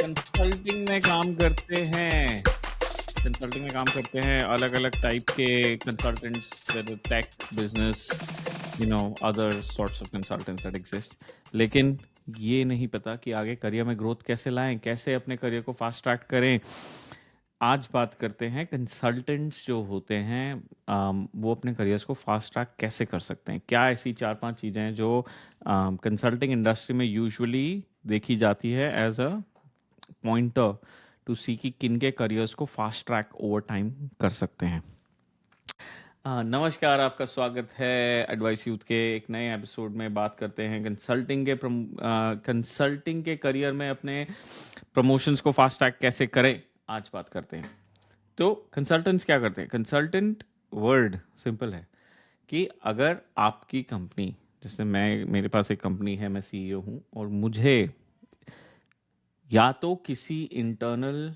Consulting में काम करते हैं अलग-अलग टाइप के consultants, whether tech, business, other sorts of consultants that exist. लेकिन ये नहीं पता कि आगे करियर में ग्रोथ कैसे लाएं, कैसे अपने करियर को फास्ट ट्रैक करें। आज बात करते हैं कंसल्टेंट्स जो होते हैं, वो अपने करियर्स को फास्ट ट्रैक कैसे कर सकते हैं। क्या ऐसी 4-5 चीज़ें हैं जो कंसल्टिंग इंडस्ट्री में यूजुअली देखी जाती है एज अ पॉइंटर टू सी कि किन के करियर्स को फास्ट ट्रैक ओवर टाइम कर सकते हैं। नमस्कार, आपका स्वागत है एडवाइस यूथ के एक नए एपिसोड में। बात करते हैं कंसल्टिंग के करियर में अपने प्रमोशंस को फास्ट ट्रैक कैसे करें। आज बात करते हैं। तो कंसल्टेंट्स क्या करते हैं? कंसल्टेंट वर्ड सिंपल है कि अगर आपकी कंपनी, जैसे मेरे पास एक कंपनी है, मैं सीईओ हूं और मुझे या तो किसी इंटरनल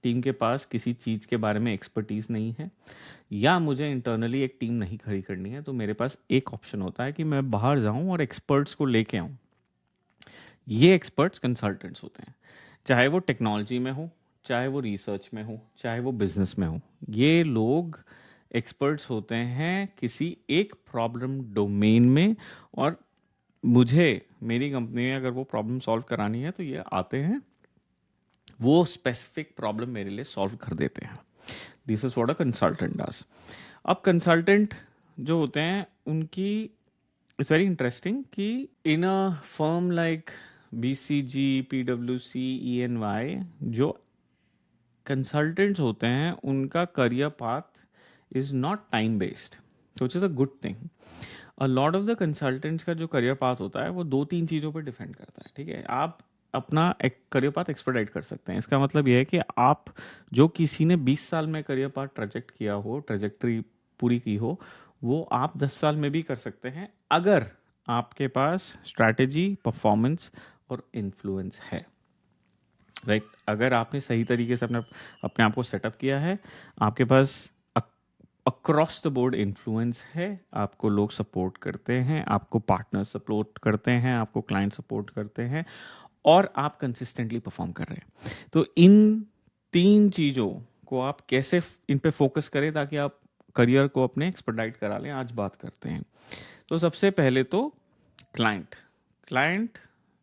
टीम के पास किसी चीज़ के बारे में एक्सपर्टीज़ नहीं है, या मुझे इंटरनली एक टीम नहीं खड़ी करनी है, तो मेरे पास एक ऑप्शन होता है कि मैं बाहर जाऊं और एक्सपर्ट्स को लेके आऊं। ये एक्सपर्ट्स कंसल्टेंट्स होते हैं, चाहे वो टेक्नोलॉजी में हो, चाहे वो रिसर्च में हो, चाहे वो बिजनेस में हो। ये लोग एक्सपर्ट्स होते हैं किसी एक प्रॉब्लम डोमेन में, और मुझे मेरी कंपनी में अगर वो प्रॉब्लम सॉल्व करानी है तो ये आते हैं, वो स्पेसिफिक प्रॉब्लम मेरे लिए सॉल्व कर देते हैं। This is what a consultant does. अब कंसल्टेंट जो होते हैं उनकी, इट्स वेरी इंटरेस्टिंग कि इन अ फर्म लाइक बीसीजी, पीडब्ल्यूसी, ईएनवाई, जो कंसल्टेंट्स होते हैं उनका career path is not time based, which is a good thing. A lot of the consultants का जो करियर पाथ होता है वो 2-3 चीज़ों पर डिपेंड करता है। ठीक है, आप अपना एक करियर पाथ एक्सपेडाइट कर सकते हैं। इसका मतलब यह है कि आप, जो किसी ने 20 साल में करियर पाथ ट्रेजेक्टरी पूरी की हो, वो आप 10 साल में भी कर सकते हैं, अगर आपके पास स्ट्रैटेजी, परफॉर्मेंस और इन्फ्लुएंस है। राइट, अगर आपने सही तरीके से अपने अपने आप को सेटअप किया है, आपके पास अक्रॉस द बोर्ड इन्फ्लुएंस है, आपको लोग सपोर्ट करते हैं, आपको पार्टनर सपोर्ट करते हैं, आपको क्लाइंट सपोर्ट करते हैं, और आप कंसिस्टेंटली परफॉर्म कर रहे हैं, तो इन 3 चीज़ों को आप कैसे इन पे फोकस करें ताकि आप करियर को अपने एक्सपर्टाइट करा लें, आज बात करते हैं। तो सबसे पहले तो client client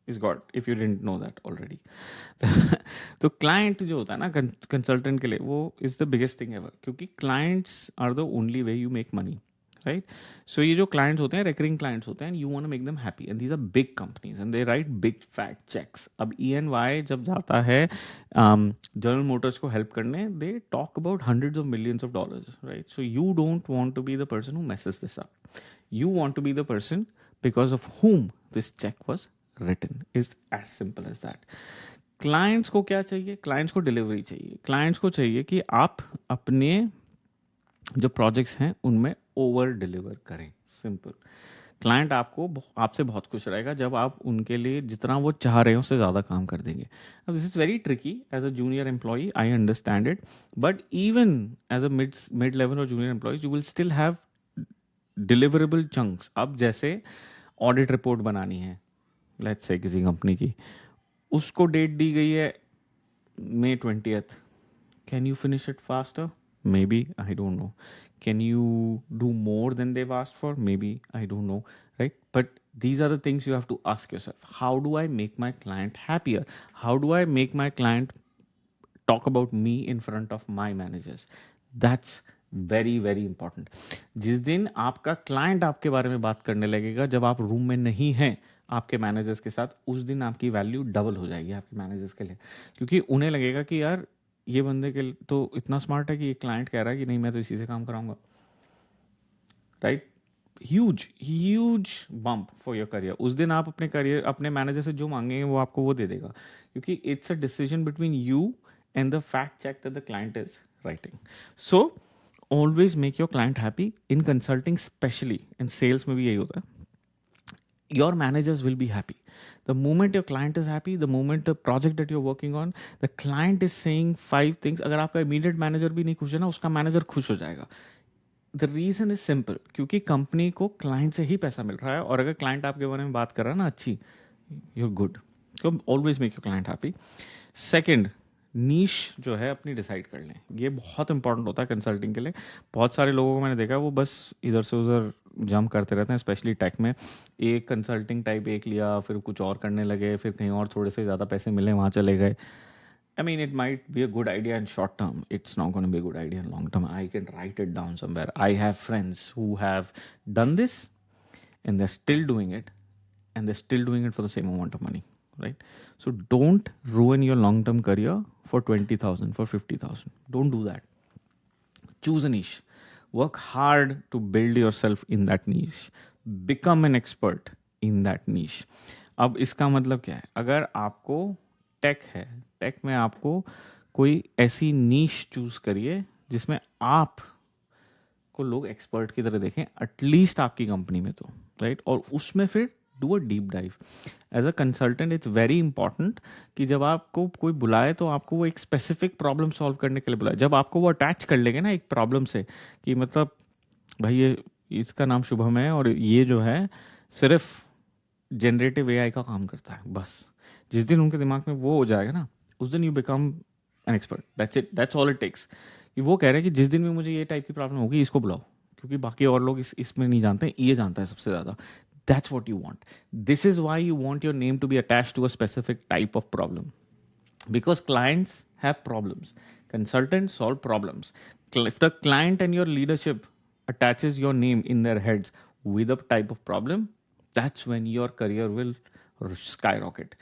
is God, if you didn't know that already. तो क्लाइंट जो होता है ना कंसल्टेंट के लिए, वो is the biggest thing ever, क्योंकि clients are the only way you make money. Right, so ये जो क्लाइंट्स होते हैं, रेकरिंग क्लाइंट्स होते हैं, you want to make them happy, and these are big companies and they write big fat cheques. अब ENY जब जाता है जनरल मोटर्स को हेल्प करने, they talk about hundreds of millions of dollars. Right, so you don't want to be the person who messes this up. You want to be the person because of whom this check was written. Is as simple as that. Clients को क्या चाहिए? Clients को delivery चाहिए। Clients को चाहिए कि आप अपने जो प्रोजेक्ट्स हैं उनमें ओवर डिलीवर करें। सिंपल। क्लाइंट आपसे बहुत खुश रहेगा जब आप उनके लिए जितना वो चाह रहे हैं उससे ज़्यादा काम कर देंगे। अब this is very tricky as a junior employee, I understand it, but even as a mid level और junior employees, you will still have deliverable chunks. अब जैसे ऑडिट रिपोर्ट बनानी है, लेट्स से किसी कंपनी की, उसको डेट दी गई है May 20th. Can you finish it faster? Maybe, I don't know. Can you do more than they've asked for? Maybe, I don't know. Right, but these are the things you have to ask yourself. How do I make my client happier? How do I make my client talk about me in front of my managers? That's very very important. जिस दिन आपका client आपके बारे में बात करने लगेगा, जब आप रूम में नहीं हैं आपके मैनेजर्स के साथ, उस दिन आपकी वैल्यू डबल हो जाएगी आपके मैनेजर्स के लिए, क्योंकि उन्हें लगेगा कि यार ये बंदे के तो इतना स्मार्ट है कि ये क्लाइंट कह रहा है कि नहीं, मैं तो इसी से काम कराऊंगा। Right, huge huge bump for your career. उस दिन आप अपने मैनेजर से जो मांगेंगे वो आपको वो दे देगा, क्योंकि it's a decision between you and the fact check that the client is writing. So always make your client happy. In consulting specially, in sales में भी यही होता है, your managers will be happy. The moment your client is happy, the moment the project that you're working on, the client is saying 5 things, अगर आपका immediate manager भी नहीं खुश है ना, उसका मैनेजर खुश हो जाएगा। द रीजन इज सिंपल, क्योंकि कंपनी को क्लाइंट से ही पैसा मिल रहा है, और अगर क्लाइंट आपके बारे में बात कर रहा है ना अच्छी, you're good. Always make your client happy. Second, niche जो है अपनी डिसाइड कर लें, ये बहुत इंपॉर्टेंट होता है कंसल्टिंग के लिए। बहुत सारे लोगों को मैंने देखा है वो बस इधर से उधर जंप करते रहते हैं, स्पेशली टेक में। एक कंसल्टिंग टाइप एक लिया, फिर कुछ और करने लगे, फिर कहीं और थोड़े से ज़्यादा पैसे मिले वहाँ चले गए। I mean, it might be a good idea in short term. It's not going to be a good idea in long term. I can write it down somewhere. I have friends who have done this and they're still doing it, and they're still doing it for the same amount of money, right? So don't ruin your long term career for 20,000, for 50,000. Don't do that. Choose a niche. Work hard to build yourself in that niche. Become an expert in that niche. अब इसका मतलब क्या है? अगर आपको take है, take में आपको कोई ऐसी नीश चूज करिए जिसमें आप को लोग एक्सपर्ट की तरह देखें, एटलीस्ट आपकी कंपनी में तो, राइट? और उसमें फिर do a deep dive. As a consultant it's very important कि जब आपको कोई बुलाए तो आपको वो एक स्पेसिफिक प्रॉब्लम सॉल्व करने के लिए बुलाए। जब आपको वो अटैच कर लेंगे ना एक प्रॉब्लम से, कि मतलब भाई ये इसका नाम शुभम है और ये जो है सिर्फ जनरेटिव एआई का काम करता है, बस जिस दिन उनके दिमाग में वो हो जाएगा ना, उस दिन you become an expert. That's it, that's all it takes. कि वो कह रहे हैं कि जिस दिन भी मुझे ये टाइप की प्रॉब्लम होगी इसको बुलाओ, क्योंकि बाकी और लोग इसमें नहीं जानते, ये जानता है सबसे ज़्यादा। That's what you want. This is why you want your name to be attach to a specific type of problem, because clients have problems, consultants solve problems. If the client and your leadership attaches your name in their heads with a type of problem, that's when your career will skyrocket.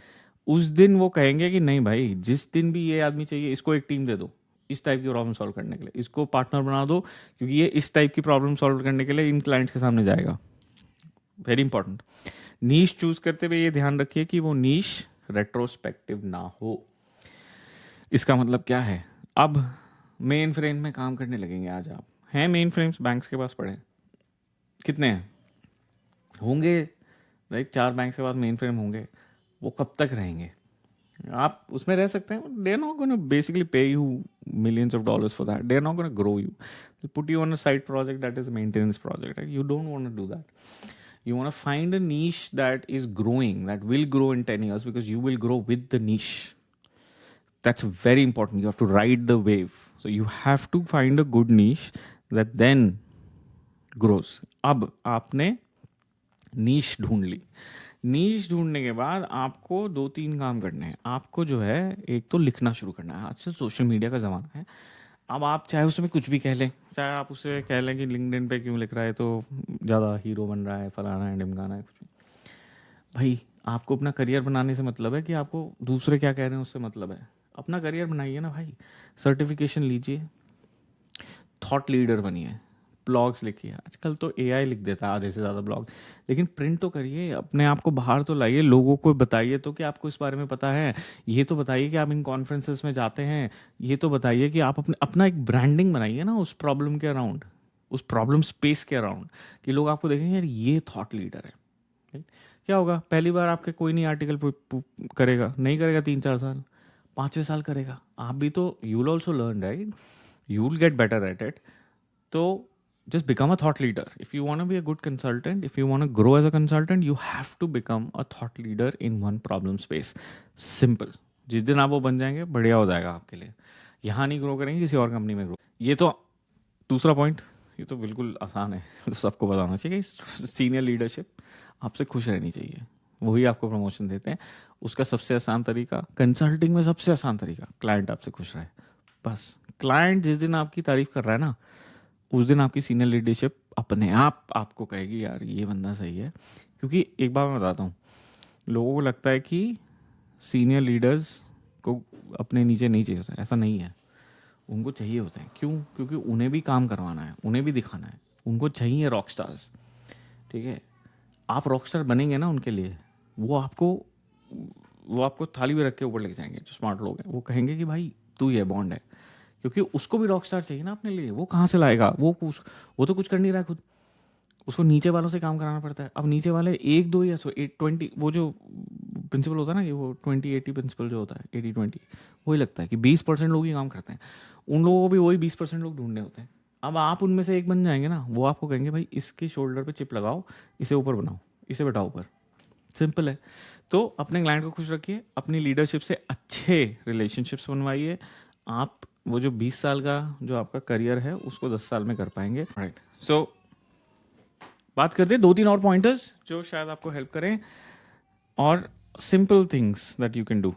उस दिन वो कहेंगे कि नहीं भाई, जिस दिन भी ये आदमी चाहिए इसको एक टीम दे दो इस टाइप की प्रॉब्लम सॉल्व करने के लिए, इसको पार्टनर बना दो क्योंकि ये इस टाइप की प्रॉब्लम सॉल्व करने के लिए इन क्लाइंट्स के सामने जाएगा। Very important. नीश चूज करते हुए ये ध्यान रखिए कि वो नीश रेट्रोस्पेक्टिव ना हो। इसका मतलब क्या है? अब मेन फ्रेम में काम करने लगेंगे। आज आप हैं मेन फ्रेम्स बैंक्स के पास पड़े, कितने हैं? होंगे, राइट? 4 बैंक के पास मेन फ्रेम होंगे। वो कब तक रहेंगे? आप उसमें रह सकते हैं, they are not gonna basically pay you millions of dollars for that. They are not going to grow you. They'll put you on a side project that is a maintenance project, right? You don't want to do that. You want to find a niche that is growing, that will grow in 10 years, because you will grow with the niche. That's very important. You have to ride the wave. So you have to find a good niche that then grows. अब आपने नीश ढूंढ ली। नीश ढूंढने के बाद आपको 2-3 काम करने हैं। आपको जो है एक तो लिखना शुरू करना है। आजकल सोशल मीडिया का ज़माना है। अब आप चाहे उसमें कुछ भी कह लें, चाहे आप उसे कह लें कि लिंक्डइन पे क्यों लिख रहा है, तो ज़्यादा हीरो बन रहा है, फलाना है, ढिमकाना है, कुछ भी। भाई आपको अपना करियर बनाने से मतलब है कि आपको दूसरे क्या कह रहे हैं उससे मतलब है? अपना करियर बनाइए ना भाई। सर्टिफिकेशन लीजिए, थॉट लीडर बनिए, ब्लॉग्स लिखिए। आजकल तो एआई लिख देता है आधे से ज़्यादा ब्लॉग, लेकिन प्रिंट तो करिए, अपने आप को बाहर तो लाइए, लोगों को बताइए तो कि आपको इस बारे में पता है। ये तो बताइए कि आप इन कॉन्फ्रेंसेस में जाते हैं। ये तो बताइए कि आप अपना एक ब्रांडिंग बनाइए ना उस प्रॉब्लम के अराउंड, उस प्रॉब्लम स्पेस के अराउंड, कि लोग आपको देखेंगे यार ये थॉट लीडर है। Right? क्या होगा? पहली बार आपके कोई नहीं आर्टिकल करेगा, नहीं करेगा 3-4 साल, 5वें साल करेगा। आप भी तो you will also learn, right? You will get better at it. तो just become a thought leader. If you want to be a good consultant, if you want to grow as a consultant, you have to become a thought leader in one problem space. Simple. जिस दिन आप वो बन जाएंगे, बढ़िया हो जाएगा आपके लिए। यहाँ नहीं ग्रो करेंगे, किसी और कंपनी में ग्रो। ये तो दूसरा पॉइंट, ये तो बिल्कुल आसान है, तो सबको बताना चाहिए कि सीनियर लीडरशिप आपसे खुश रहनी चाहिए, वही आपको प्रमोशन देते हैं। उसका सबसे आसान तरीका, कंसल्टिंग में सबसे आसान तरीका, क्लाइंट आपसे खुश रहे। बस क्लाइंट जिस दिन आपकी तारीफ कर रहा है ना, उस दिन आपकी सीनियर लीडरशिप अपने आप आपको कहेगी यार ये बंदा सही है। क्योंकि एक बार मैं बताता हूँ, लोगों को लगता है कि सीनियर लीडर्स को अपने नीचे नहीं चाहिए होता है। ऐसा नहीं है, उनको चाहिए होते हैं। क्यों? क्योंकि उन्हें भी काम करवाना है, उन्हें भी दिखाना है, उनको चाहिए रॉक स्टार्स। ठीक है? आप रॉक स्टार बनेंगे ना उनके लिए, वो आपको थाली में रख के ऊपर लेके जाएंगे। जो स्मार्ट लोग हैं वो कहेंगे कि भाई तू ये बॉन्ड है, क्योंकि उसको भी रॉक स्टार चाहिए ना अपने लिए। वो कहाँ से लाएगा? वो तो कुछ कर नहीं रहा है खुद, उसको नीचे वालों से काम कराना पड़ता है। अब नीचे वाले 1-2 या 20, वो जो प्रिंसिपल होता है ना, कि वो 20-80 प्रिंसिपल जो होता है, 80-20, वही लगता है कि 20% लोग ही काम करते हैं। उन लोगों को भी वही 20% लोग ढूंढने होते हैं। अब आप उनमें से एक बन जाएंगे ना, वो आपको कहेंगे भाई इसके शोल्डर पे चिप लगाओ, इसे ऊपर बनाओ, इसे बैठाओ ऊपर। सिंपल है। तो अपने क्लाइंट को खुश रखिए, अपनी लीडरशिप से अच्छे रिलेशनशिप्स बनवाइए। आप वो जो 20 साल का जो आपका करियर है उसको 10 साल में कर पाएंगे, राइट? सो बात करते हैं 2-3 और पॉइंटर्स जो शायद आपको हेल्प करें, और simple things that you can do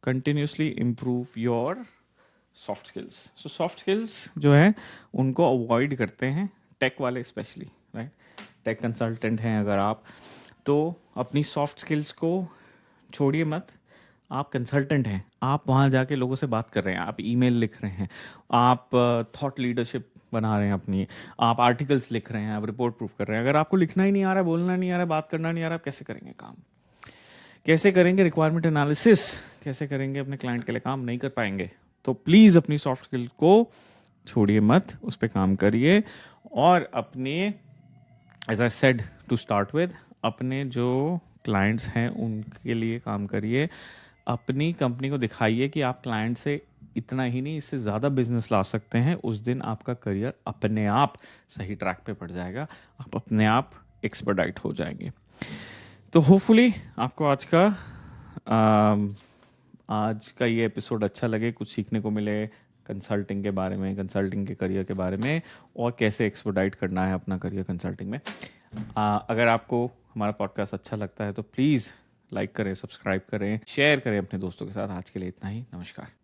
continuously improve your soft skills. So soft skills जो है उनको अवॉइड करते हैं टेक वाले स्पेशली, राइट? टेक कंसल्टेंट हैं अगर आप, तो अपनी सॉफ्ट स्किल्स को छोड़िए मत। आप कंसल्टेंट हैं, आप वहाँ जाके लोगों से बात कर रहे हैं, आप ईमेल लिख रहे हैं, आप थॉट लीडरशिप बना रहे हैं अपनी, आप आर्टिकल्स लिख रहे हैं, आप रिपोर्ट प्रूफ कर रहे हैं। अगर आपको लिखना ही नहीं आ रहा, बोलना नहीं आ रहा, बात करना नहीं आ रहा, आप कैसे करेंगे काम? कैसे करेंगे रिक्वायरमेंट एनालिसिस? कैसे करेंगे अपने क्लाइंट के लिए काम? नहीं कर पाएंगे। तो प्लीज़ अपनी सॉफ्ट स्किल को छोड़िए मत, उस पर काम करिए। और अपने, as I said to start with, अपने जो क्लाइंट्स हैं उनके लिए काम करिए। अपनी कंपनी को दिखाइए कि आप क्लाइंट से इतना ही नहीं, इससे ज़्यादा बिजनेस ला सकते हैं। उस दिन आपका करियर अपने आप सही ट्रैक पे पड़ जाएगा, आप अपने आप एक्सपर्टाइट हो जाएंगे। तो होपफुली आपको आज का ये एपिसोड अच्छा लगे, कुछ सीखने को मिले कंसल्टिंग के बारे में, कंसल्टिंग के करियर के बारे में, और कैसे एक्सपर्टाइट करना है अपना करियर कंसल्टिंग में। अगर आपको हमारा पॉडकास्ट अच्छा लगता है तो प्लीज़ लाइक करें, सब्सक्राइब करें, शेयर करें अपने दोस्तों के साथ। आज के लिए इतना ही, नमस्कार।